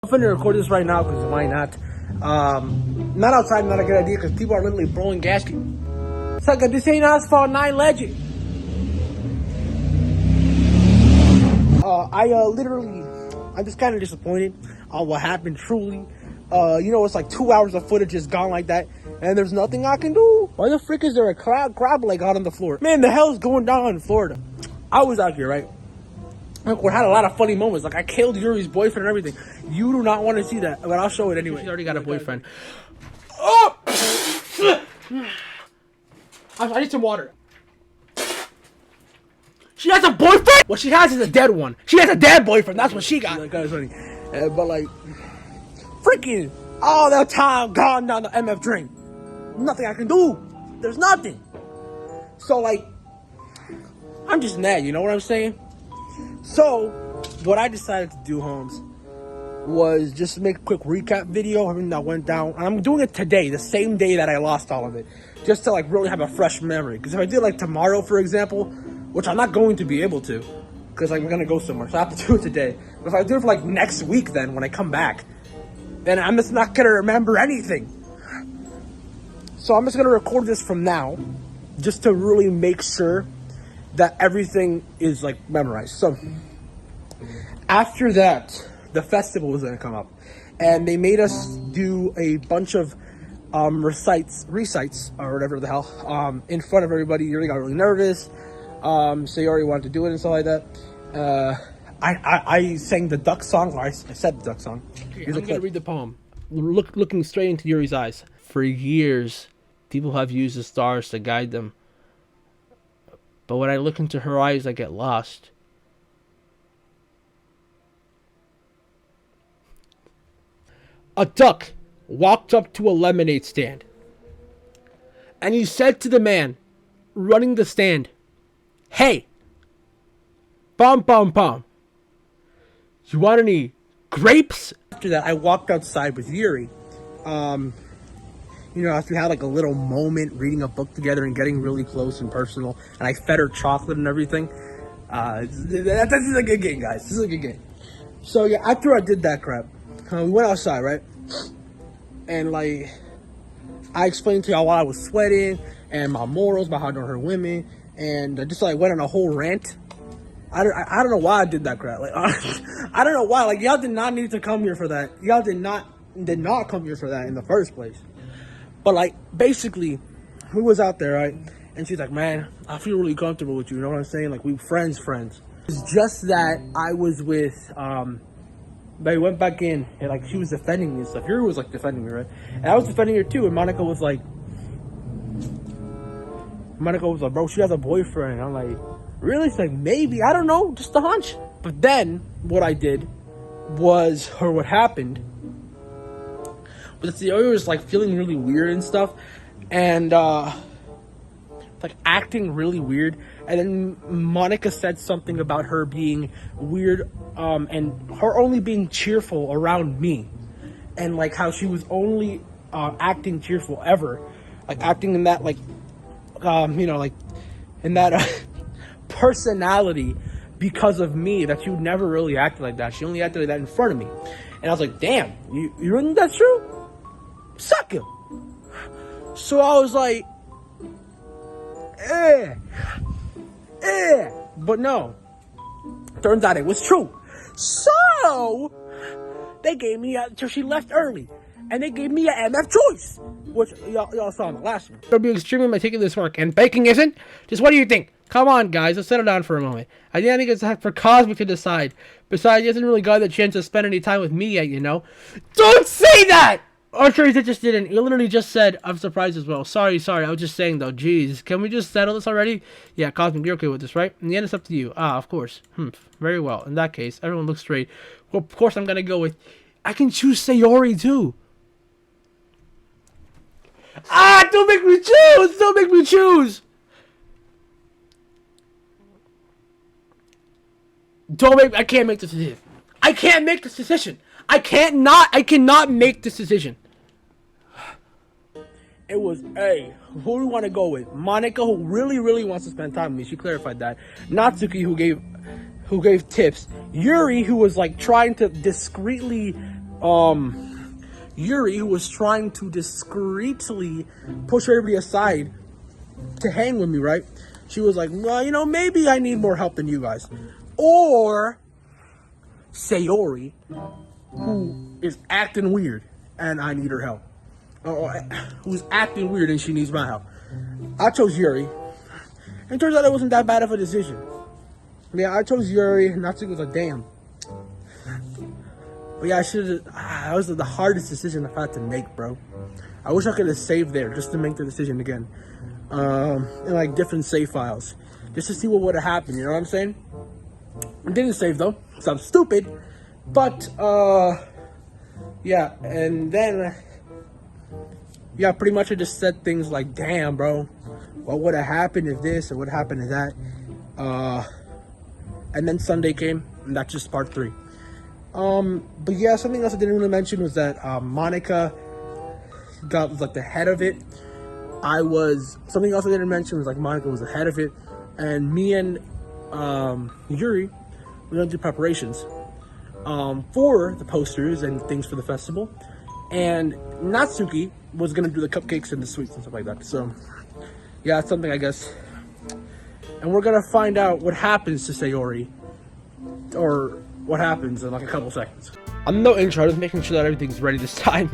I'm finna record this right now because why not? Not outside, not a good idea because people are literally blowing gaskets. Sucker, this ain't Asphalt 9 Legend. I'm just kind of disappointed on what happened, truly. You know, it's like 2 hours of footage is gone like that, and there's nothing I can do. Why the frick is there a crab leg out on the floor? Man, the hell's going down in Florida? I was out here, right? We had a lot of funny moments. Like, I killed Yuri's boyfriend and everything. You do not want to see that, but I'll show it anyway. She's already got a boyfriend. Oh! I need some water. She has a boyfriend? What she has is a dead one. She has a dead boyfriend. That's what she got. Like, that's funny. But like, freaking all that time gone down the MF drain. Nothing I can do. There's nothing. So like, I'm just mad. You know what I'm saying? So what I decided to do, Holmes, was just make a quick recap video of everything that went down. And I'm doing it today, the same day that I lost all of it, just to like really have a fresh memory. Because if I did like tomorrow, for example, which I'm not going to be able to, because like, we're gonna go somewhere, so I have to do it today. But if I do it for like next week, then when I come back, then I'm just not gonna remember anything. So I'm just gonna record this from now, just to really make sure that everything is like memorized. So after that, the festival was gonna come up, and they made us do a bunch of recites or whatever the hell in front of everybody. Yuri got really nervous. Sayori wanted to do it and stuff like that. I sang the duck song, or I said the duck song. I'm gonna read the poem. Looking straight into Yuri's eyes. For years, people have used the stars to guide them. But when I look into her eyes, I get lost. A duck walked up to a lemonade stand, and he said to the man running the stand, "Hey, bum, you want any grapes?" After that, I walked outside with Yuri. You know, after we had like a little moment reading a book together and getting really close and personal, and I fed her chocolate and everything. This is a good game, guys. This is a good game. So yeah, after I did that crap, we went outside, right? And like, I explained to y'all why I was sweating and my morals about how I don't hurt women, and I just like went on a whole rant. I don't know why I did that crap. Like, I don't know why. Like, y'all did not need to come here for that. Y'all did not come here for that in the first place. But like, basically, we was out there, right? And she's like, "Man, I feel really comfortable with you." You know what I'm saying? Like, we friends. It's just that I was with, they went back in and like she was defending me and stuff. Yuri was like defending me, right? And I was defending her too. And Monica was like, "Bro, she has a boyfriend." And I'm like, "Really?" She's like, "Maybe, I don't know, just a hunch." But then what I did was, or what happened, but Sayori was like feeling really weird and stuff, and like acting really weird. And then Monica said something about her being weird, and her only being cheerful around me, and like how she was only acting cheerful ever, like acting in that like you know, like in that personality because of me, that she would never really act like that. She only acted like that in front of me. And I was like, "Damn, you really think that's true? Suck him." So I was like, but no, turns out it was true. So they gave me so she left early, and they gave me an MF choice, which y'all saw in the last one. It'll be extremely meticulous work, and baking isn't. Just what do you think? Come on, guys, let's settle down for a moment. I think it's for Cosmic to decide. Besides, he hasn't really got the chance to spend any time with me yet, you know? Don't say that! I'm sure he just didn't. He literally just said, "I'm surprised as well." Sorry. I was just saying, though. Jeez, can we just settle this already? Yeah, Cosmic, you're okay with this, right? In the end, it's up to you. Ah, of course. Very well. In that case, everyone looks straight. Well, of course, I'm gonna go with... I can choose Sayori, too. Ah, don't make me choose! Don't make me choose! I can't make this decision. I can't make this decision. I cannot make this decision. It was who do we want to go with? Monica, who really wants to spend time with me. She clarified that. Natsuki, who gave tips. Yuri, who was like trying to discreetly Yuri, who was trying to discreetly push everybody aside to hang with me, right? She was like, well, you know, maybe I need more help than you guys. Or Sayori, who is acting weird and I need her help. Or who's acting weird and she needs my help. I chose Yuri. And it turns out it wasn't that bad of a decision. Yeah, I chose Yuri, not to give a damn. But yeah, I should have. That was the hardest decision I've had to make, bro. I wish I could have saved there just to make the decision again. In like different save files. Just to see what would have happened, you know what I'm saying? I didn't save though, because I'm stupid. But, yeah, and then, yeah, pretty much I just said things like, damn, bro, what would have happened if this, or what happened if that? And then Sunday came, and that's just part 3. But yeah, something else I didn't really mention was that Monica was like the head of it. Something else I didn't mention was like Monica was the head of it, and me and Yuri were gonna do preparations for the posters and things for the festival, and Natsuki was gonna do the cupcakes and the sweets and stuff like that. So yeah, it's something I guess, and we're gonna find out what happens to Sayori, or what happens in like a couple seconds. I'm no intro, I'm just making sure that everything's ready this time.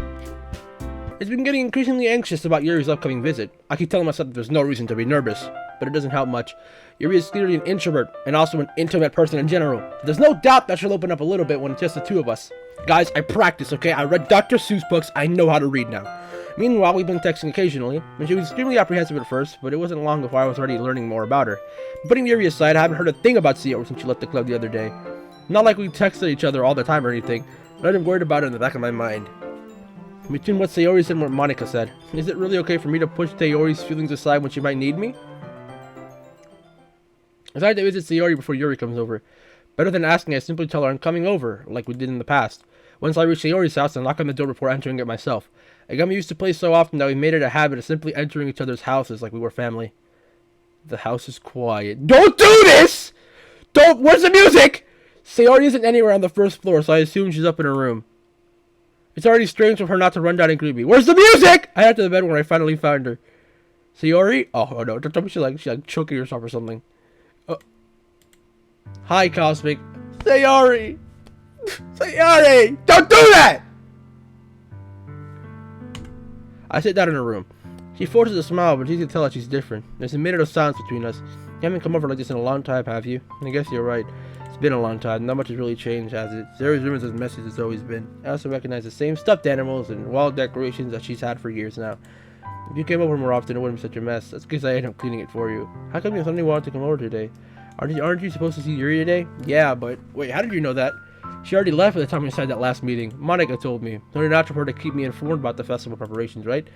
It's been getting increasingly anxious about Yuri's upcoming visit. I keep telling myself that there's no reason to be nervous, but it doesn't help much. Yuri is clearly an introvert, and also an intimate person in general. There's no doubt that she'll open up a little bit when it's just the two of us. Guys, I practice, okay? I read Dr. Seuss books, I know how to read now. Meanwhile, we've been texting occasionally, and she was extremely apprehensive at first, but it wasn't long before I was already learning more about her. Putting Yuri aside, I haven't heard a thing about Sayori since she left the club the other day. Not like we texted each other all the time or anything, but I'm worried about it in the back of my mind. Between what Sayori said and what Monica said, is it really okay for me to push Sayori's feelings aside when she might need me? I decided to visit Sayori before Yuri comes over. Better than asking, I simply tell her I'm coming over, like we did in the past. Once I reach Sayori's house, I knock on the door before entering it myself. I got me used to play so often that we made it a habit of simply entering each other's houses like we were family. The house is quiet. Don't do this! Where's the music? Sayori isn't anywhere on the first floor, so I assume she's up in her room. It's already strange for her not to run down and greet me. Where's the music? I head to the bed when I finally found her. Sayori? Oh no, don't tell me she's like choking herself or something. Hi, Cosmic. Sayori! Sayori! Don't do that! I sit down in her room. She forces a smile, but it's easy to tell that she's different. There's a minute of silence between us. You haven't come over like this in a long time, have you? And I guess you're right. It's been a long time. Not much has really changed, has it? Sayori's room is as messy as it's always been. I also recognize the same stuffed animals and wall decorations that she's had for years now. If you came over more often, it wouldn't be such a mess. That's because I ended up cleaning it for you. How come you suddenly wanted to come over today? Aren't you supposed to see Yuri today? Yeah, but wait, how did you know that? She already left by the time we decided that last meeting. Monica told me. It's only natural for her to keep me informed about the festival preparations, right?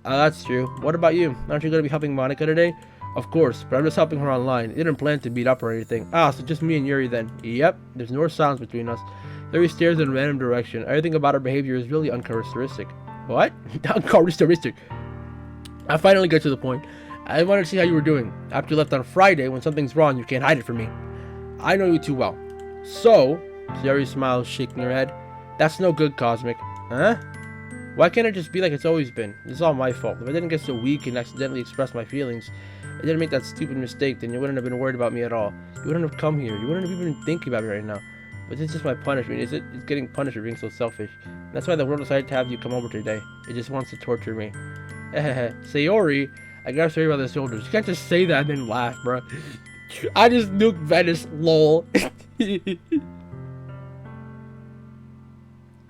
That's true. What about you? Aren't you going to be helping Monica today? Of course, but I'm just helping her online. I didn't plan to meet up or anything. Ah, so just me and Yuri then. Yep, there's no silence between us. Yuri stares in a random direction. Everything about her behavior is really uncharacteristic. What? Uncharacteristic. I finally get to the point. I wanted to see how you were doing. After you left on Friday, when something's wrong, you can't hide it from me. I know you too well. So, Sayori smiles, shaking her head. That's no good, Cosmic. Huh? Why can't it just be like it's always been? It's all my fault. If I didn't get so weak and accidentally express my feelings, I didn't make that stupid mistake, then you wouldn't have been worried about me at all. You wouldn't have come here. You wouldn't have even been thinking about me right now. But this is just my punishment, is it? It's getting punished for being so selfish. That's why the world decided to have you come over today. It just wants to torture me. Sayori, I grabbed Sayori by the shoulders. You can't just say that and then laugh, bro. I just nuked Venice, lol.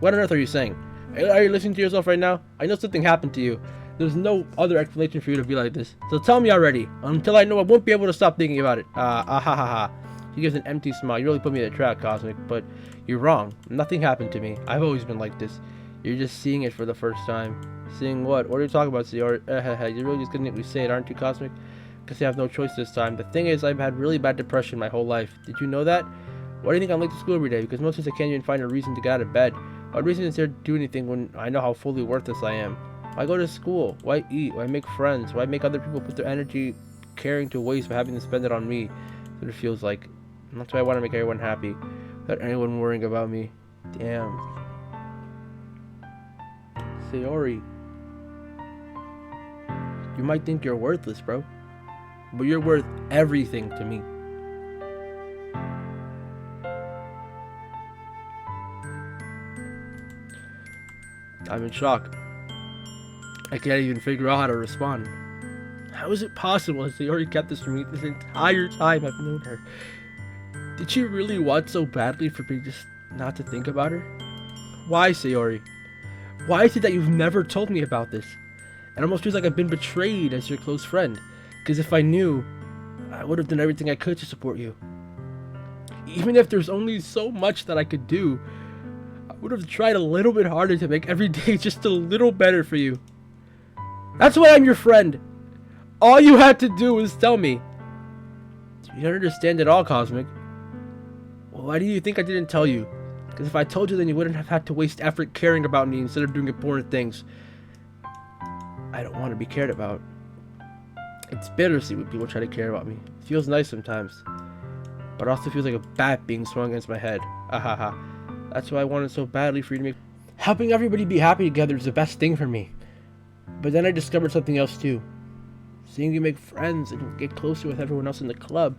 What on earth are you saying? Are you listening to yourself right now? I know something happened to you. There's no other explanation for you to be like this. So tell me already. Until I know, I won't be able to stop thinking about it. Ha ha ha. She gives an empty smile. You really put me in a trap, Cosmic. But you're wrong. Nothing happened to me. I've always been like this. You're just seeing it for the first time. Seeing what? What are you talking about, Sayori? You're really just gonna make me say it, aren't you, Cosmic? Because you have no choice this time. The thing is, I've had really bad depression my whole life. Did you know that? Why do you think I'm late to school every day? Because most days I can't even find a reason to get out of bed. What reason is there to do anything when I know how fully worthless I am? Why go to school? Why eat? Why make friends? Why make other people put their energy caring to waste by having to spend it on me? That's what it feels like. And that's why I want to make everyone happy, without anyone worrying about me. Damn. Sayori, you might think you're worthless, bro, but you're worth everything to me. I'm in shock. I can't even figure out how to respond. How is it possible that Sayori kept this from me this entire time I've known her? Did she really want so badly for me just not to think about her? Why, Sayori? Why is it that you've never told me about this? It almost feels like I've been betrayed as your close friend. Because if I knew, I would have done everything I could to support you. Even if there's only so much that I could do, I would have tried a little bit harder to make every day just a little better for you. That's why I'm your friend. All you had to do was tell me. You don't understand at all, Cosmic. Well, why do you think I didn't tell you? Because if I told you, then you wouldn't have had to waste effort caring about me instead of doing important things. I don't want to be cared about. It's bittersweet when people try to care about me. It feels nice sometimes. But it also feels like a bat being swung against my head. Ahaha. That's why I wanted so badly for you to make... Helping everybody be happy together is the best thing for me. But then I discovered something else too. Seeing you make friends and get closer with everyone else in the club,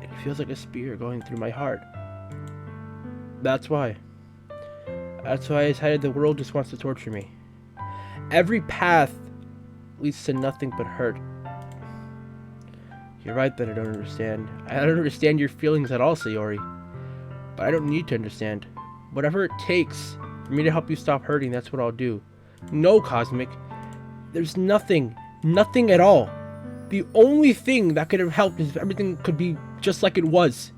it feels like a spear going through my heart. That's why I decided the world just wants to torture me. Every path leads to nothing but hurt. You're right that I don't understand. I don't understand your feelings at all, Sayori. But I don't need to understand. Whatever it takes for me to help you stop hurting, that's what I'll do. No, Cosmic. There's nothing at all. The only thing that could have helped is if everything could be just like it was.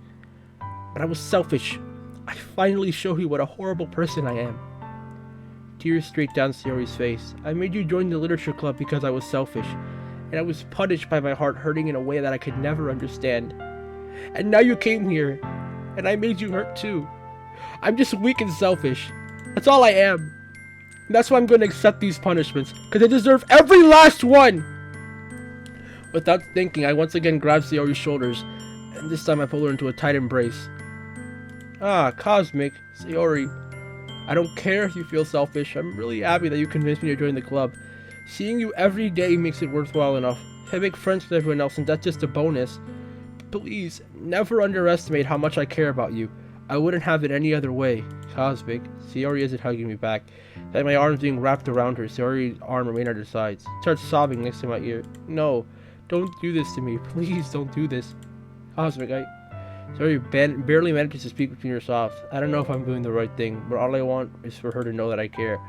But I was selfish. I finally showed you what a horrible person I am. Tears straight down Sayori's face. I made you join the literature club because I was selfish. And I was punished by my heart hurting in a way that I could never understand. And now you came here, and I made you hurt too. I'm just weak and selfish. That's all I am. And that's why I'm going to accept these punishments, because I deserve every last one! Without thinking, I once again grabbed Sayori's shoulders, and this time I pulled her into a tight embrace. Ah, Cosmic, Sayori, I don't care if you feel selfish. I'm really happy that you convinced me to join the club. Seeing you every day makes it worthwhile enough. I make friends with everyone else, and that's just a bonus. Please, never underestimate how much I care about you. I wouldn't have it any other way. Cosmic, Sayori isn't hugging me back. Like my arms being wrapped around her, Sayori's arm remained at her sides. Starts sobbing next to my ear. No, don't do this to me. Please don't do this. Cosmic, Sayori barely manages to speak between her sobs. I don't know if I'm doing the right thing, but all I want is for her to know that I care.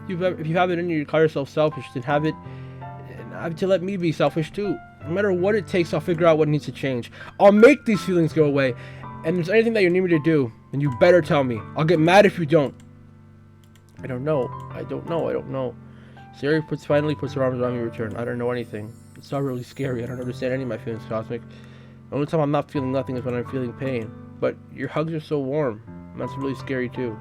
If you have it in you to call yourself selfish, then have to let me be selfish too. No matter what it takes, I'll figure out what needs to change. I'll make these feelings go away. And if there's anything that you need me to do, then you better tell me. I'll get mad if you don't. I don't know. Sayori finally puts her arms around me in return. I don't know anything. It's not really scary. I don't understand any of my feelings, Cosmic. The only time I'm not feeling nothing is when I'm feeling pain. But your hugs are so warm. And that's really scary too.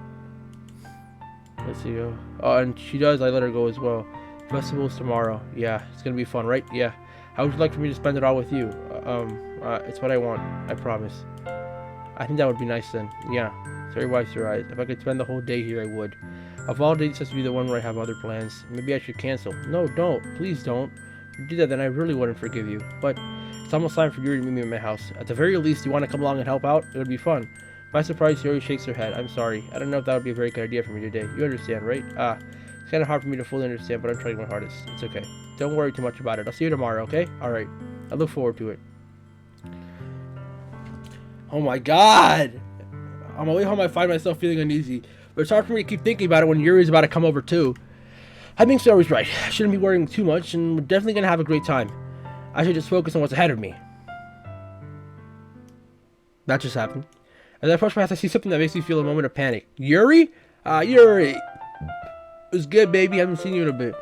Let's see. Oh, and she does. I let her go as well. Festival's tomorrow. Yeah, it's gonna be fun, right? Yeah. How would you like for me to spend it all with you? It's what I want. I promise. I think that would be nice then. Yeah. Sayori wipes her eyes. If I could spend the whole day here, I would. Of all days, this has to be the one where I have other plans. Maybe I should cancel. No, don't. Please don't. If you did that, then I really wouldn't forgive you. But it's almost time for Yuri to meet me at my house. At the very least, you want to come along and help out? It would be fun. By surprise, Yuri shakes her head. I'm sorry. I don't know if that would be a very good idea for me today. You understand, right? It's kind of hard for me to fully understand, but I'm trying my hardest. It's okay. Don't worry too much about it. I'll see you tomorrow, okay? Alright. I look forward to it. Oh my god! On my way home, I find myself feeling uneasy. But it's hard for me to keep thinking about it when Yuri's about to come over too. I think Sayori's right. I shouldn't be worrying too much, and we're definitely going to have a great time. I should just focus on what's ahead of me. That just happened. As I approach my house, I see something that makes me feel a moment of panic. Yuri? Yuri! It was good, baby. I haven't seen you in a bit.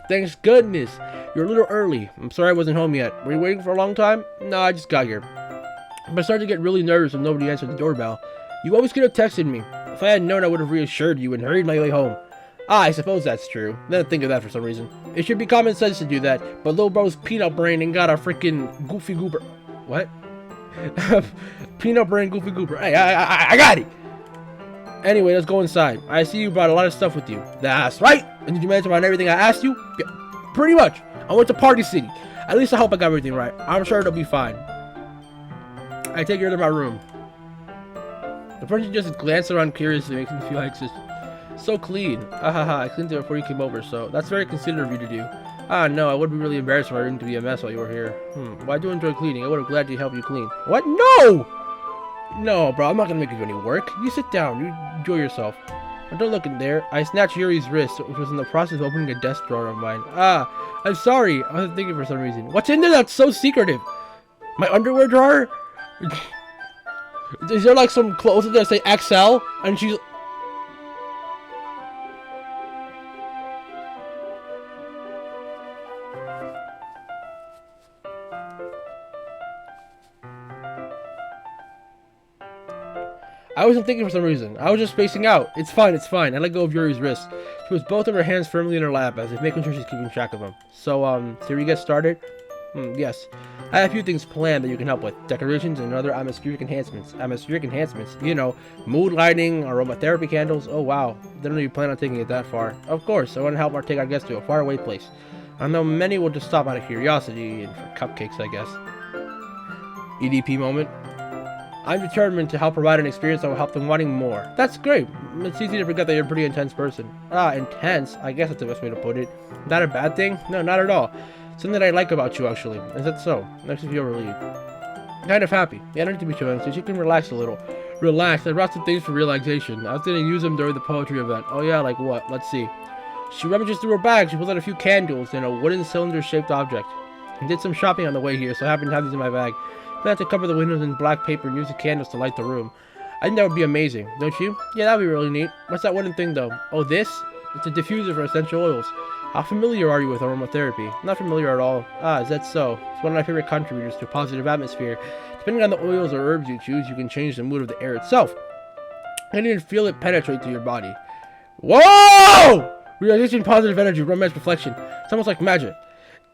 Thanks goodness. You're a little early. I'm sorry I wasn't home yet. Were you waiting for a long time? No, I just got here. But I started to get really nervous when nobody answered the doorbell. You always could have texted me. If I had known, I would have reassured you and hurried my way home. I suppose that's true. Didn't think of that for some reason. It should be common sense to do that, but little bro's peanut brain ain't got a freaking goofy goober. What? Peanut brain goofy goober. Hey, I got it! Anyway, let's go inside. I see you brought a lot of stuff with you. That's right! And did you manage to find everything I asked you? Yeah, pretty much. I went to Party City. At least I hope I got everything right. I'm sure it'll be fine. I take you to my room. The person just glanced around curiously, making me feel like it's so clean. I cleaned it before you came over, so that's very considerate of you to do. No, I would be really embarrassed for my room to be a mess while you were here. Well, I do enjoy cleaning. I would have gladly helped you clean. What? No! No, bro, I'm not gonna make you do any work. You sit down. You enjoy yourself. But don't look in there. I snatched Yuri's wrist, which was in the process of opening a desk drawer of mine. I'm sorry. I wasn't thinking for some reason. What's in there that's so secretive? My underwear drawer? Is there like some clothes in there that say XL? And she's... I wasn't thinking for some reason. I was just spacing out. It's fine, it's fine. I let go of Yuri's wrist. She was both of her hands firmly in her lap, as if making sure she's keeping track of them. So, shall we get started? Yes. I have a few things planned that you can help with. Decorations and other atmospheric enhancements. Atmospheric enhancements? You know, mood lighting, aromatherapy candles. Oh, wow. Didn't know you plan on taking it that far. Of course, I want to help take our guests to a faraway place. I know many will just stop out of curiosity and for cupcakes, I guess. EDP moment. I'm determined to help provide an experience that will help them wanting more. That's great. It's easy to forget that you're a pretty intense person. Intense? I guess that's the best way to put it. That a bad thing? No, not at all. Something that I like about you, actually. Is that so? Makes me feel relieved. Kind of happy. Yeah, I don't need to be too anxious. You can relax a little. Relax. I brought some things for relaxation. I was going to use them during the poetry event. Oh yeah, like what? Let's see. She rummages through her bag. She pulls out a few candles and a wooden cylinder-shaped object. I did some shopping on the way here, so I happen to have these in my bag. I had to cover the windows in black paper and use the candles to light the room. I think that would be amazing, don't you? Yeah, that would be really neat. What's that wooden thing, though? Oh, this? It's a diffuser for essential oils. How familiar are you with aromatherapy? Not familiar at all. Is that so? It's one of my favorite contributors to a positive atmosphere. Depending on the oils or herbs you choose, you can change the mood of the air itself. I can even feel it penetrate through your body. Whoa! Realization, positive energy, romance, reflection. It's almost like magic.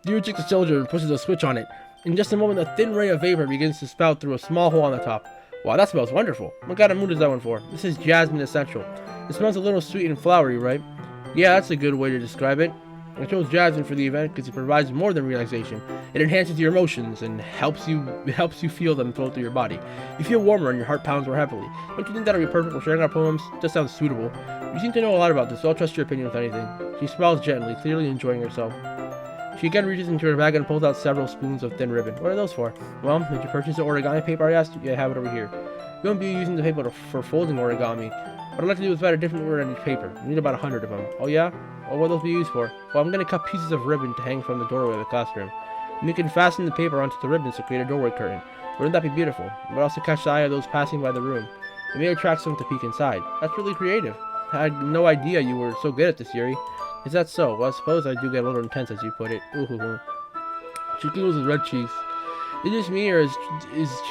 You take the cylinder and pushes a switch on it. In just a moment, a thin ray of vapor begins to spout through a small hole on the top. Wow, that smells wonderful. What kind of mood is that one for? This is Jasmine Essential. It smells a little sweet and flowery, right? Yeah, that's a good way to describe it. I chose Jasmine for the event because it provides more than relaxation. It enhances your emotions and helps you feel them flow through your body. You feel warmer and your heart pounds more heavily. Don't you think that'll be perfect for sharing our poems? Just sounds suitable. You seem to know a lot about this, so I'll trust your opinion with anything. She smiles gently, clearly enjoying herself. She again reaches into her bag and pulls out several spoons of thin ribbon. What are those for? Well, did you purchase the origami paper I asked you? Yeah, I have it over here. We won't be using the paper for folding origami. What I'd like to do is write a different word on each paper. We need about 100 of them. Oh yeah? Well, what will those be used for? Well, I'm going to cut pieces of ribbon to hang from the doorway of the classroom. And you can fasten the paper onto the ribbons to create a doorway curtain. Wouldn't that be beautiful? It would also catch the eye of those passing by the room. It may attract some to peek inside. That's really creative. I had no idea you were so good at this, Yuri. Is that so? Well, I suppose I do get a little intense, as you put it. Ooh. She giggles with red cheeks. Is this me, or is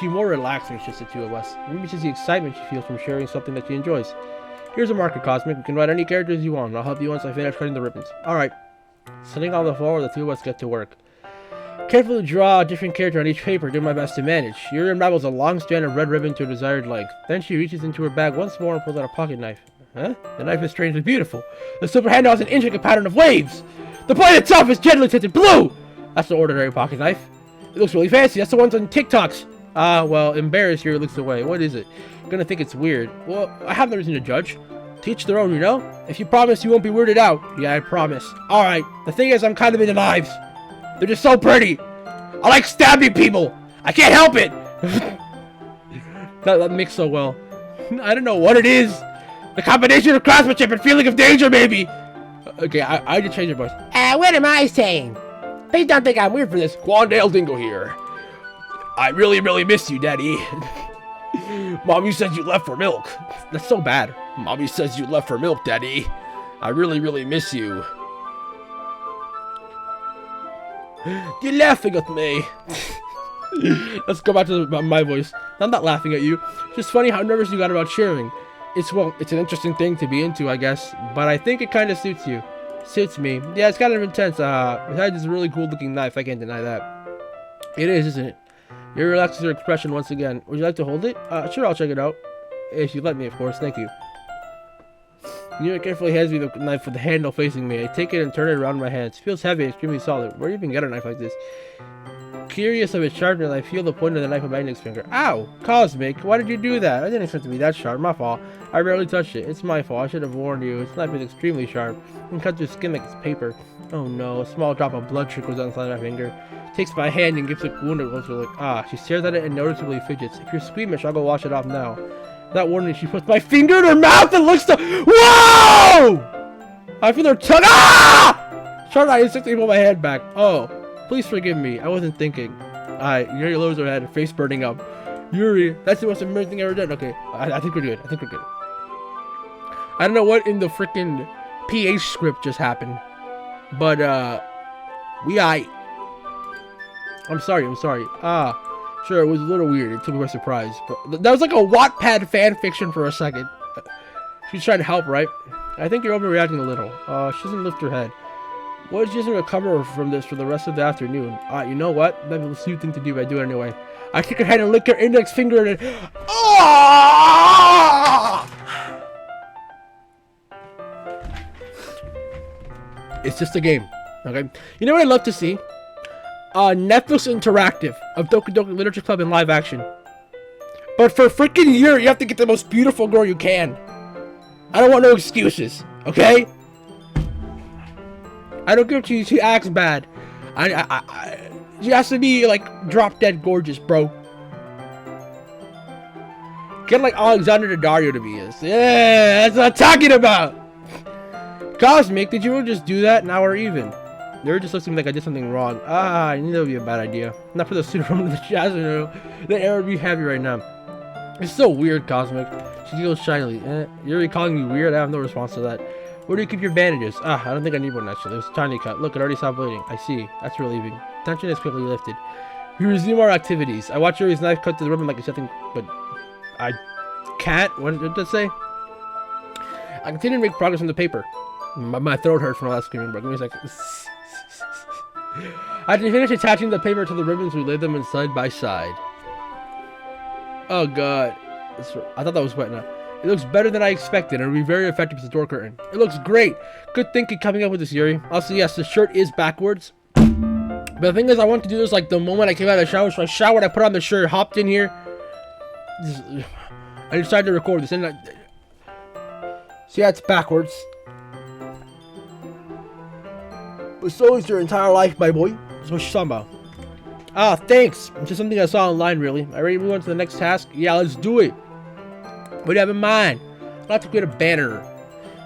she more relaxed when it's just the two of us? Maybe it's just the excitement she feels from sharing something that she enjoys. Here's a marker, Cosmic. You can write any characters you want, and I'll help you once I finish cutting the ribbons. Alright. Sitting on the floor, the two of us get to work. Carefully draw a different character on each paper, doing my best to manage. Yuri unravels a long strand of red ribbon to her desired length. Then she reaches into her bag once more and pulls out a pocket knife. Huh? The knife is strangely beautiful. The silver handle has an intricate pattern of waves. The blade itself is gently tinted blue! That's the ordinary pocket knife. It looks really fancy. That's the ones on TikToks. Well, embarrassed, Yuri looks away. What is it? You're gonna think it's weird. Well, I have no reason to judge. Teach their own, you know? If you promise you won't be weirded out. Yeah, I promise. Alright, the thing is, I'm kind of into knives. They're just so pretty. I like stabbing people. I can't help it. that mixed so well. I don't know what it is. The combination of craftsmanship and feeling of danger, maybe. Okay, I just changed your voice. What am I saying? Please don't think I'm weird for this. Quandale Dingle here. I really, really miss you, Daddy. Mommy says you left for milk. That's so bad. Mommy says you left for milk, Daddy. I really, really miss you. You're laughing at me. Let's go back to my voice. I'm not laughing at you. It's just funny how nervous you got about cheering. It's an interesting thing to be into, I guess. But I think it kind of suits you. Suits me. Yeah, it's kind of intense. Besides, it's a really cool looking knife. I can't deny that. It is, isn't it? You relaxes her expression once again. Would you like to hold it? Sure, I'll check it out. If you let me, of course. Thank you. Yuri carefully hands me the knife with the handle facing me. I take it and turn it around in my hands. It feels heavy and extremely solid. Where do you even get a knife like this? Curious of its sharpness, I feel the point of the knife on my index finger. Ow! Cosmic, why did you do that? I didn't expect it to be that sharp. My fault. I barely touched it. It's my fault. I should have warned you. Its knife is extremely sharp. It can cut through skin like it's paper. Oh no, a small drop of blood trickles down the side of my finger. Takes my hand and gives a wound a closer look. Ah, she stares at it and noticeably fidgets. If you're squeamish, I'll go wash it off now. Without warning, she puts my finger in her mouth and looks to— Whoa! I feel her tongue— Ah! Sharp, I instantly pull my hand back. Oh, please forgive me. I wasn't thinking. Yuri lowers her head, her face burning up. Yuri, that's the most amazing thing I ever done. Okay, I think we're good. I think we're good. I don't know what in the freaking PH script just happened, but we I'm sorry. Sure, it was a little weird. It took me by surprise, but that was like a Wattpad fan fiction for a second. She's trying to help, right? I think you're overreacting a little. She doesn't lift her head. What is just recover from this for the rest of the afternoon? You know what? That'd be the sweet thing to do, but I do it anyway. I kick her head and lick her index finger and then— It's just a game, okay? You know what I'd love to see? Netflix Interactive of Doki Doki Literature Club in live action. But for freaking Yuri, you have to get the most beautiful girl you can. I don't want no excuses, okay? I don't care if she acts bad. She has to be like drop dead gorgeous, bro. Get like Alexander Daddario to be is. Yeah, that's what I'm talking about. Cosmic, did you really just do that? Now we're even. Yuri just looks at me like I did something wrong. I knew that would be a bad idea. Not for the suit from the jazz room. The air would be heavy right now. It's so weird, Cosmic. She giggles shyly. Yuri calling me weird? I have no response to that. Where do you keep your bandages? I don't think I need one actually. It was a tiny cut. Look, it already stopped bleeding. I see. That's relieving. Tension is quickly lifted. We resume our activities. I watch Yuri's knife cut to the ribbon like it's nothing, but I can't. What did it say? I continue to make progress on the paper. My throat hurts from all that screaming, bro. Give me a second. After finish attaching the paper to the ribbons, we lay them in side by side. Oh god. I thought that was wet now. It looks better than I expected and will be very effective as a door curtain. It looks great. Good thinking coming up with this, Yuri. Also, yes, the shirt is backwards. But the thing is, I want to do this like the moment I came out of the shower. So I showered, I put on the shirt, hopped in here. I decided to record this. And see, yeah, it's backwards. But so is your entire life, my boy. That's what she's talking about. Thanks. It's just something I saw online, really. I ready to move on to the next task? Yeah, let's do it. What do you have in mind? I'd like to create a banner.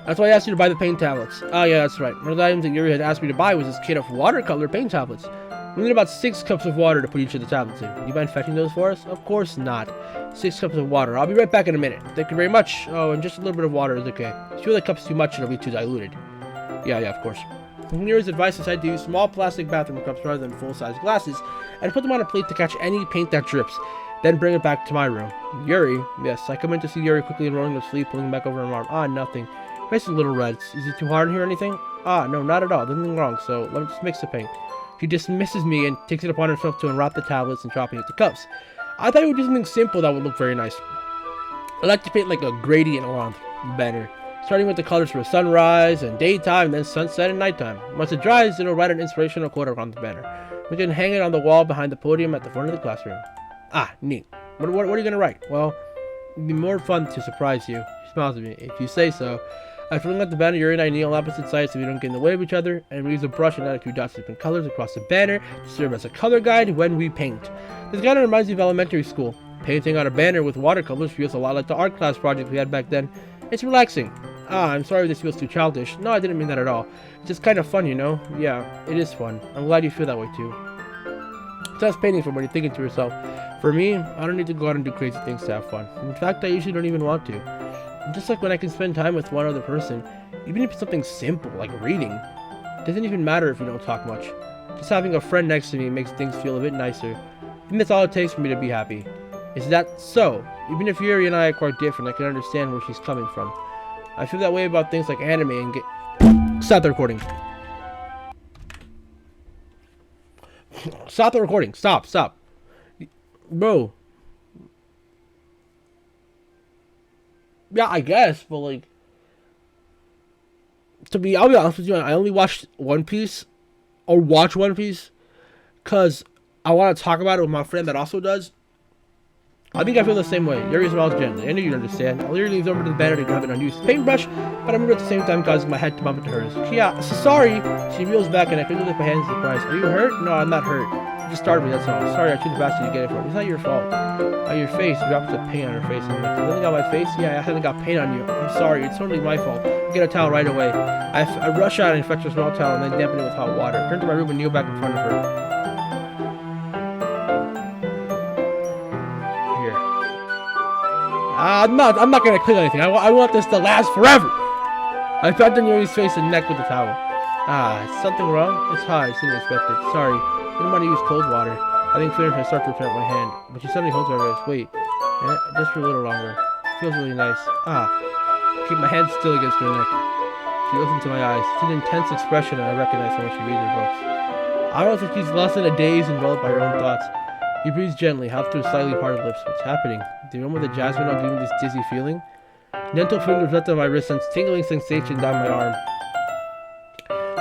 That's why I asked you to buy the paint tablets. Oh, yeah, that's right. One of the items that Yuri had asked me to buy was this kit of watercolor paint tablets. We need about 6 cups of water to put each of the tablets in. Do you mind fetching those for us? Of course not. 6 cups of water. I'll be right back in a minute. Thank you very much. Oh, and just a little bit of water is okay. If you feel the cup's too much, it'll be too diluted. Yeah, of course. From Yuri's advice, I decided to use small plastic bathroom cups rather than full-size glasses, and put them on a plate to catch any paint that drips, then bring it back to my room. Yuri? Yes, I come in to see Yuri quickly unrolling the sleeve, pulling back over her arm. Nothing. Face is a little red. Is it too hard in here or anything? No, not at all. There's nothing wrong, so let me just mix the paint. She dismisses me and takes it upon herself to unwrap the tablets and drop it into cups. I thought it would do something simple that would look very nice. I like to paint like a gradient around the banner, starting with the colors for sunrise and daytime, and then sunset and nighttime. Once it dries, it'll write an inspirational quote around the banner. We can hang it on the wall behind the podium at the front of the classroom. Neat. What are you gonna write? Well, it'd be more fun to surprise you. She smiles at me. If you say so. After looking at the banner, Yuri and I kneel on opposite sides so we don't get in the way of each other, and we use a brush and add a few dots of different colors across the banner to serve as a color guide when we paint. This kind of reminds me of elementary school. Painting on a banner with watercolors feels a lot like the art class project we had back then. It's relaxing. I'm sorry if this feels too childish. No, I didn't mean that at all. It's just kind of fun, you know? Yeah, it is fun. I'm glad you feel that way too. Just painting from what you're thinking to yourself. For me, I don't need to go out and do crazy things to have fun. In fact, I usually don't even want to. Just like when I can spend time with one other person, even if it's something simple like reading, it doesn't even matter if we don't talk much. Just having a friend next to me makes things feel a bit nicer. I think that's all it takes for me to be happy. Is that so? Even if Yuri and I are quite different, I can understand where she's coming from. I feel that way about things like anime and get— Stop the recording. Stop the recording. Stop. Bro. Yeah, I guess, but like, I'll be honest with you, I only watched One Piece, or watch One Piece, because I want to talk about it with my friend that also does. I think I feel the same way. Yuri smiles gently. I knew you'd understand. Yuri leans over to the banner to grab an unused paintbrush, but I remember at the same time causing my head to bump into hers. Sorry. She reels back and I quickly lift my hands in surprise. Are you hurt? No, I'm not hurt. You just started me, that's all. Sorry, I shouldn't have asked you to get it for me. It's not your fault. Your face. You dropped the paint on her face. And like, something on my face? Yeah, I haven't got paint on you. I'm sorry. It's totally my fault. Get a towel right away. I rush out and fetch a small towel and then dampen it with hot water. Turn to my room and kneel back in front of her. I'm not gonna clean anything. I want this to last forever. I pat on Yuri's face and neck with the towel. Is something wrong? It's hot. I didn't expect it. Sorry. Didn't want to use cold water. I think feeling her start to protect my hand, but she suddenly holds my wrist. Wait, just for a little longer. Feels really nice. Keep my hand still against her neck. She looks into my eyes. It's an intense expression, and I recognize how much she reads her books. I don't think she's lost in a daze, enveloped by her own thoughts. He breathes gently, half through slightly parted lips. What's happening? The aroma of the jasmine all giving me this dizzy feeling. Gentle fingers left on my wrist, sense tingling sensation down my arm.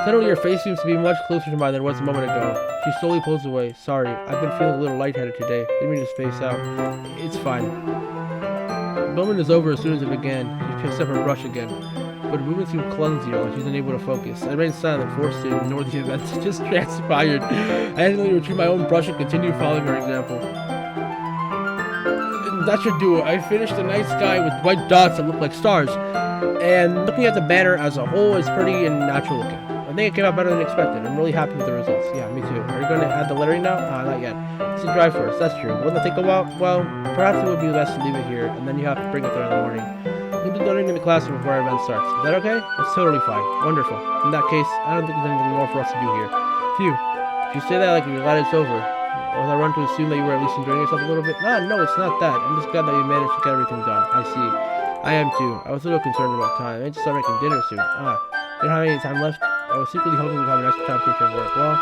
Suddenly, her face seems to be much closer to mine than it was a moment ago. She slowly pulls away. Sorry, I've been feeling a little lightheaded today. Didn't mean to space out. It's fine. The moment is over as soon as it began. She picks up her brush again, but her movements seem clumsier, like she's unable to focus. I remained silent, forced to ignore the events that just transpired. I instantly retrieved my own brush and continued following her example. That should do it. I finished the night sky with white dots that look like stars, and looking at the banner as a whole is pretty and natural looking. I think it came out better than expected. I'm really happy with the results. Yeah, me too. Are you going to add the lettering now? Not yet. It's a dry first. That's true. Wouldn't it take a while? Well, perhaps it would be best to leave it here, and then you have to bring it there in the morning. We'll do learning in the classroom before our event starts. Is that okay? That's totally fine. Wonderful. In that case, I don't think there's anything more for us to do here. Phew. If you say that like you're glad it's over, was I wrong to assume that you were at least enjoying yourself a little bit? No, it's not that. I'm just glad that you managed to get everything done. I see. I am too. I was a little concerned about time. I need to start making dinner soon. You don't have any time left? I was secretly hoping to have an extra time to finish work. Well,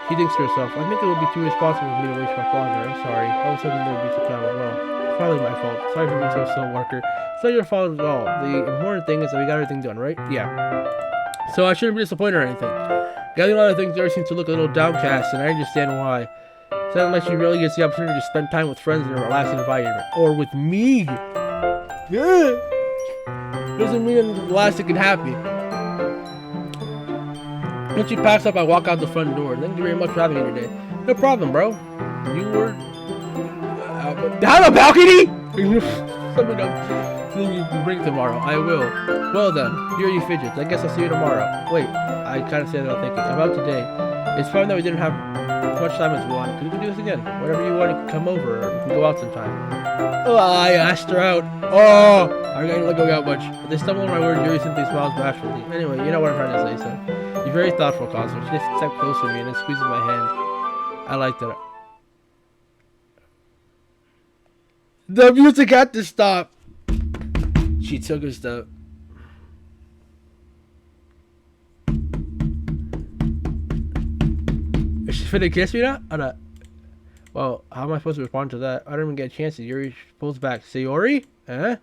she thinks to herself, I think it would be too responsible for me to waste my longer. I'm sorry. I was hoping there would be some time. Well, it's probably my fault. Sorry for being so slow, Walker. It's not your fault at all. The important thing is that we got everything done, right? Yeah. So I shouldn't be disappointed or anything. Gathering a lot of things there seems to look a little downcast, and I understand why. It sounds like she really gets the opportunity to spend time with friends in a relaxing environment. Or with me. Yeah. Doesn't mean I'm relaxing and happy. When she packs up, I walk out the front door. Thank you very much for having me today. No problem, bro. You were... down the balcony? Something else. You can bring it tomorrow. I will. Well then, here you fidgets. I guess I'll see you tomorrow. Wait, I kind of said that I'm thinking. About today. It's fine that we didn't have as much time as we wanted. We can do this again. Whenever you want, you can come over, or we can go out sometime. Oh, I asked her out. Oh, I didn't let go out much. But they stumble on my words. Yuri simply smiles bashfully. Anyway, you know what I'm trying to say, son. You're very thoughtful, Cosmo. She just stepped closer to me and then squeezes my hand. I liked it. The music had to stop. She took a step. Is she finna kiss me now? Or not? Well, how am I supposed to respond to that? I don't even get a chance. Yuri pulls back. Sayori? Huh?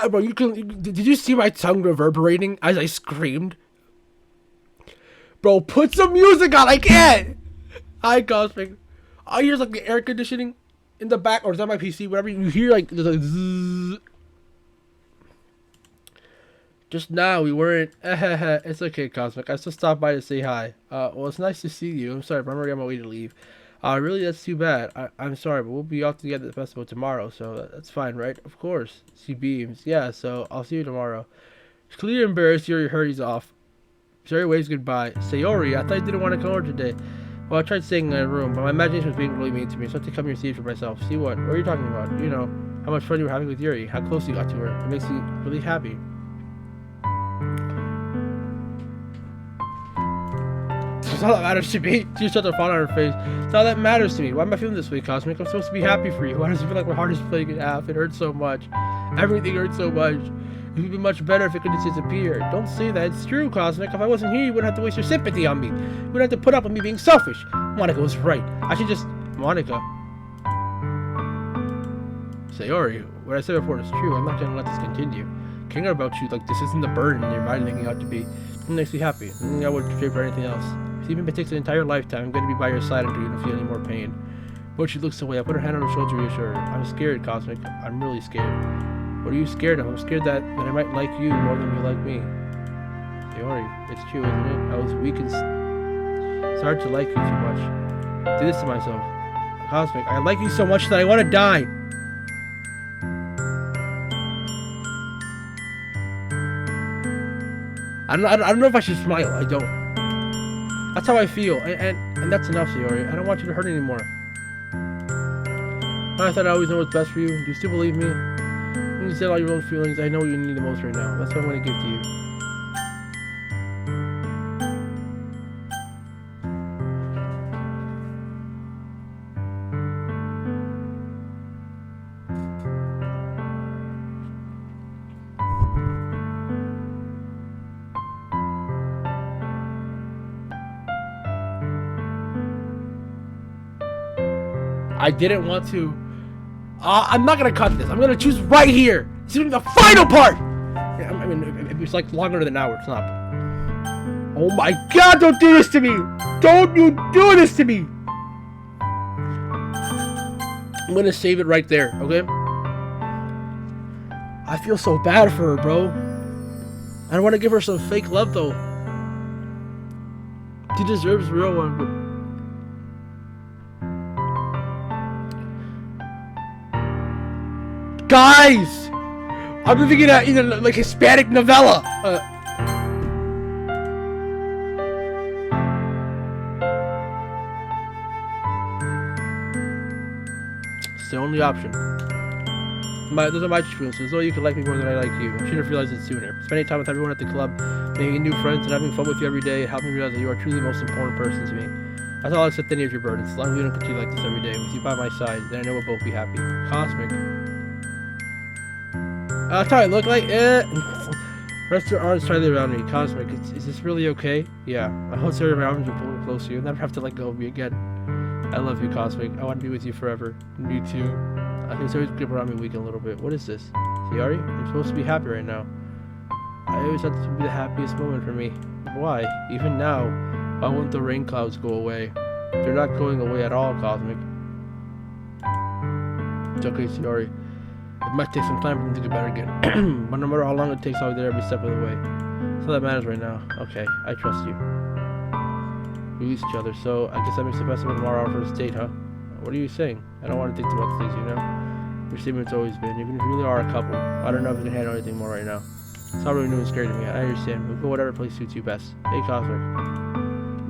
Bro, did you see my tongue reverberating as I screamed? Bro, put some music on, I can't! Hi, Cosmic. I hear like the air conditioning in the back, or is that my PC? Whatever you hear, like, there's like zzz. Just now, we weren't. It's okay, Cosmic. I still stopped by to say hi. Well, it's nice to see you. I'm sorry, but I'm already on my way to leave. Really, that's too bad. I'm sorry, but we'll be off together at the festival tomorrow, so that's fine, right? Of course. She beams. Yeah, so I'll see you tomorrow. She's clearly embarrassed. Yuri hurries off. Sayori waves goodbye. Sayori, I thought you didn't want to come over today. Well, I tried staying in a room, but my imagination was being really mean to me, so I had to come here and see it for myself. See what? What are you talking about? You know, how much fun you were having with Yuri, how close you got to her. It makes me really happy. That's all that matters to me. She shut her phone on her face. That's all that matters to me. Why am I feeling this way, Cosmic? I'm supposed to be happy for you. Why does it feel like my heart is playing in half? It hurts so much. Everything hurts so much. It would be much better if it could just disappear. Don't say that. It's true, Cosmic. If I wasn't here, you wouldn't have to waste your sympathy on me. You wouldn't have to put up with me being selfish. Monica was right. I should just... Monica. Sayori, what I said before is true. I'm not gonna let this continue. Caring about you like this isn't the burden in your mind thinking it ought to be. It makes me happy. I wouldn't trade for anything else. If even if it takes an entire lifetime, I'm gonna be by your side until you don't feel any more pain. But she looks away. I put her hand on her shoulder to reassure her. I'm scared, Cosmic. I'm really scared. What are you scared of? I'm scared that I might like you more than you like me. Sayori, it's true, isn't it? I was weak and it's hard to like you too much. I did this to myself. Cosmic, I like you so much that I want to die. I don't know if I should smile. I don't. That's how I feel, and that's enough, Sayori. I don't want you to hurt anymore. I thought I always know what's best for you. Do you still believe me? When you said all your own feelings, I know what you need the most right now. That's what I'm going to give to you. I didn't want to. I'm not gonna cut this. I'm gonna choose right here. This is the final part. I mean, if it's like longer than an hour, it's not. Oh my God! Don't do this to me! Don't you do this to me! I'm gonna save it right there. Okay. I feel so bad for her, bro. I don't want to give her some fake love though. She deserves a real one, but. Guys! I'm thinking of either like Hispanic novella. It's the only option. Those are my experiences. Though you can like me more than I like you. I should have realized it sooner. Spending time with everyone at the club, making new friends, and having fun with you every day helped me realize that you are truly the most important person to me. That's all I'll accept any of your burdens. As long as we don't continue like this every day, with you by my side, then I know we'll both be happy. Cosmic. That's how I look like. Rest your arms tightly around me. Cosmic, is this really okay? Yeah. I hope Sarah my arms are pulling close to you and never have to let go of me again. I love you, Cosmic. I want to be with you forever. Me too. I think Sarah's grip around me weaken a little bit. What is this? Sayori? I'm supposed to be happy right now. I always thought this would be the happiest moment for me. Why? Even now, why won't the rain clouds go away? They're not going away at all, Cosmic. It's okay, Sayori. It might take some time for me to get better again. But no matter how long it takes, I'll be there every step of the way. That's all that matters right now. Okay, I trust you. We lose each other, so I guess that makes the best of it tomorrow our first date, huh? What are you saying? I don't want to think about things, you know? Your statement's always been, even if you really are a couple, I don't know if you can handle anything more right now. It's not really new and scary to me. I understand. We'll go whatever place suits you best. Hey, Cosmic.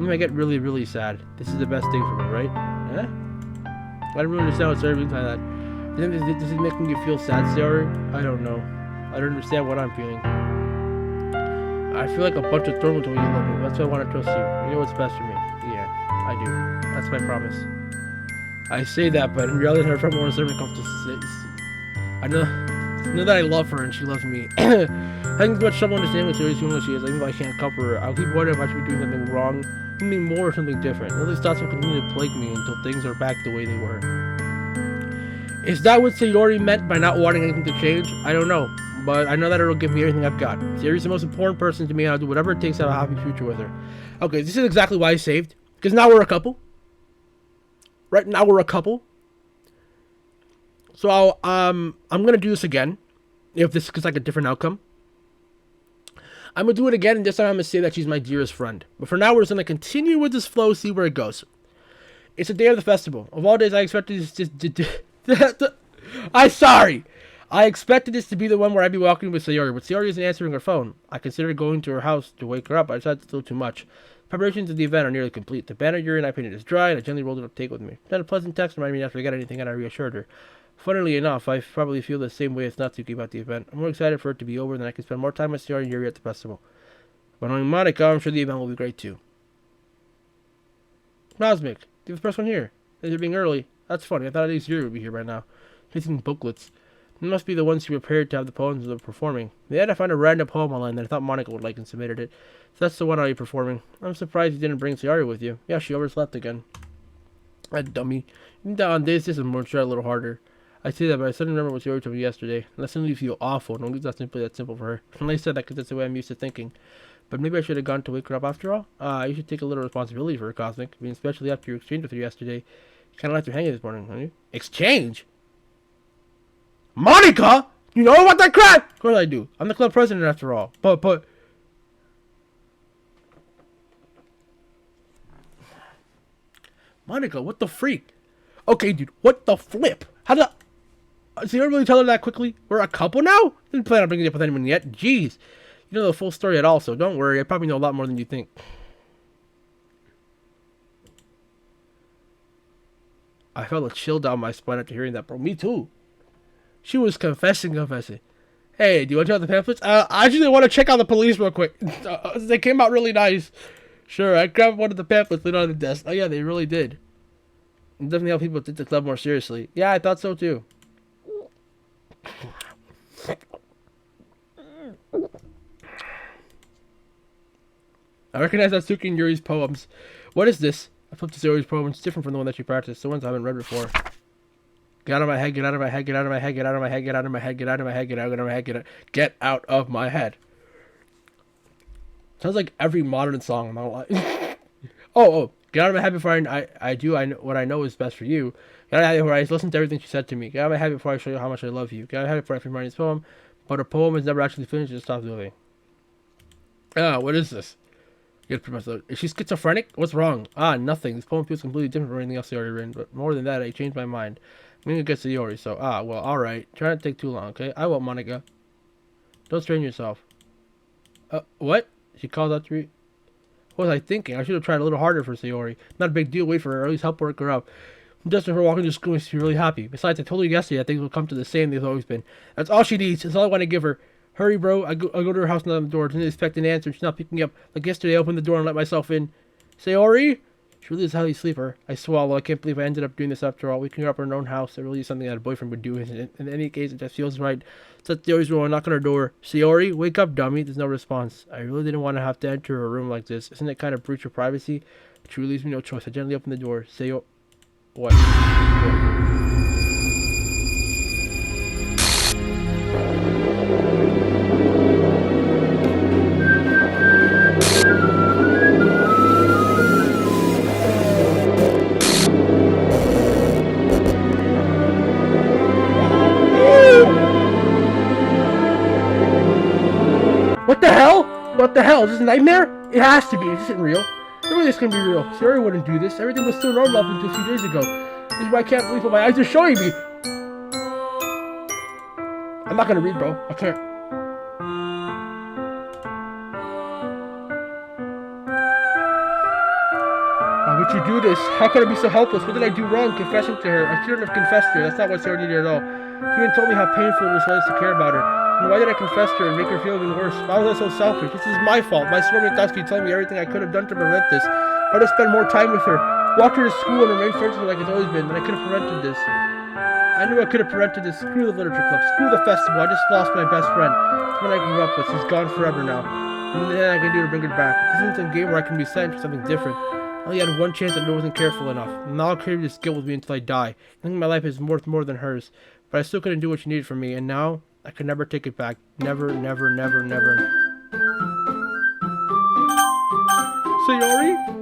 You might get really, really sad. This is the best thing for me, right? Eh? I don't really understand what Sarah means by that. Does it make me feel sad, Sayori? I don't know. I don't understand what I'm feeling. I feel like a bunch of thorns when you love me. That's why I want to trust you. You know what's best for me. Yeah, I do. That's my promise. I say that, but in reality, her friend wants to come to say. I know that I love her and she loves me. Having too much trouble understanding what Sayori's feeling she is, even though I can't comfort her. I'll keep wondering if I should be doing something wrong, something more, or something different. All these thoughts will continue to plague me until things are back the way they were. Is that what Sayori meant by not wanting anything to change? I don't know, but I know that it'll give me everything I've got. Sayori's the most important person to me, and I'll do whatever it takes to have a happy future with her. Okay, this is exactly why I saved, because now we're a couple. Right now we're a couple. So I'm gonna do this again, if this is like a different outcome. I'm gonna do it again, and this time I'm gonna say that she's my dearest friend. But for now, we're just gonna continue with this flow, see where it goes. It's the day of the festival. Of all days, I expected this. I'm sorry. I expected this to be the one where I'd be walking with Sayori, but Sayori isn't answering her phone. I considered going to her house to wake her up, but I decided it's still too much. Preparations of the event are nearly complete. The banner yuri I painted is dry, and I gently rolled it up to take with me. Then a pleasant text reminded me not to forget anything, and I reassured her. Funnily enough, I probably feel the same way as Natsuki about the event. I'm more excited for it to be over than I can spend more time with Sayori and Yuri at the festival. But knowing Monica, I'm sure the event will be great too. Cosmic, you're the first one here. They're being early. That's funny. I thought at least Yuri would be here by now. Facing booklets. They must be the ones who prepared to have the poems they're performing. They had to find a random poem online that I thought Monica would like and submitted it. So that's the one I'll be performing. I'm surprised you didn't bring Sayori with you. Yeah, she overslept again. That dummy. On days this is more try a little harder. I say that, but I suddenly remember what Sayori told me yesterday. That suddenly feel awful. Don't think that's simply that simple for her. And I said that because that's the way I'm used to thinking. But maybe I should have gone to wake her up after all. You should take a little responsibility for her, Cosmic. I mean, especially after your exchange with her yesterday. You kind of left her hanging this morning, don't you? Exchange? Monica! You know about that crap? Of course I do. I'm the club president after all. But... Monica, what the freak? Okay, dude, what the flip? How did so you don't really tell her that quickly? We're a couple now? Didn't plan on bringing it up with anyone yet. Jeez. You know the full story at all, so don't worry. I probably know a lot more than you think. I felt a chill down my spine after hearing that, bro. Me too. She was confessing. Hey, do you want to check out the pamphlets? I actually want to check out the police real quick. They came out really nice. Sure, I grabbed one of the pamphlets laid on the desk. Oh yeah, they really did. And definitely help people take the club more seriously. Yeah, I thought so too. I recognize that Suki and Yuri's poems. What is this? I flipped to Sayori's poem. It's different from the one that she practiced. The ones I haven't read before. Get out of my head, get out of my head, get out of my head, get out of my head, get out of my head, get out of my head, get out of my head, get out of my head. Sounds like every modern song, I'm not lying. Oh, get out of my head before I do what I know is best for you. Get out of my head before I listen to everything she said to me. Get out of my head before I show you how much I love you. Get out of my head before I finish writing this poem. But her poem is never actually finished, just stops moving. What is this? Is she schizophrenic? What's wrong? Nothing. This poem feels completely different from anything else I already written. But more than that, I changed my mind. I'm gonna get Sayori, so, well, alright. Try not to take too long, okay? I won't, Monica. Don't strain yourself. What? She calls out to me. What was I thinking? I should have tried a little harder for Sayori. Not a big deal, wait for her, or at least help work her up. Just for her walking to school, she's really happy. Besides, I told her yesterday that things will come to the same they've always been. That's all she needs. That's all I want to give her. Hurry, bro. I go to her house and knock on the door. Didn't expect an answer. She's not picking up. Like yesterday, I opened the door and let myself in. Sayori? She really is a healthy sleeper. I swallow. I can't believe I ended up doing this after all. Waking her up in her own house. It really is something that a boyfriend would do. In any case, it just feels right. So Sayori's door and knock on her door. Sayori, wake up, dummy. There's no response. I really didn't want to have to enter her room like this. Isn't it kind of breach of privacy? But she leaves me no choice. I gently open the door. Sayori. What? What the hell? What the hell? Is this a nightmare? It has to be. This isn't real. Nobody this can be real. Sayori wouldn't do this. Everything was still normal up until a few days ago. This is why I can't believe what my eyes are showing me. I'm not gonna read, bro. I can't. Why would you do this? How could I be so helpless? What did I do wrong confessing to her? I shouldn't have confessed to her. That's not what Sayori needed at all. She even told me how painful it was to care about her. And why did I confess to her and make her feel even worse? Why was I so selfish? This is my fault. My swarming thoughts keep telling me everything I could have done to prevent this. I would have spent more time with her, walked her to school and remained friends with her like it's always been. Then I could have prevented this. I knew I could have prevented this. Screw the literature club. Screw the festival. I just lost my best friend. It's one I grew up with. She's gone forever now. And nothing I can do to bring her back. This isn't some game where I can be sent for something different. I only had one chance and I wasn't careful enough. And I'll carry this guilt with me until I die. I think my life is worth more than hers. But I still couldn't do what she needed from me. And now, I could never take it back. Never, never, never, never. Sayori?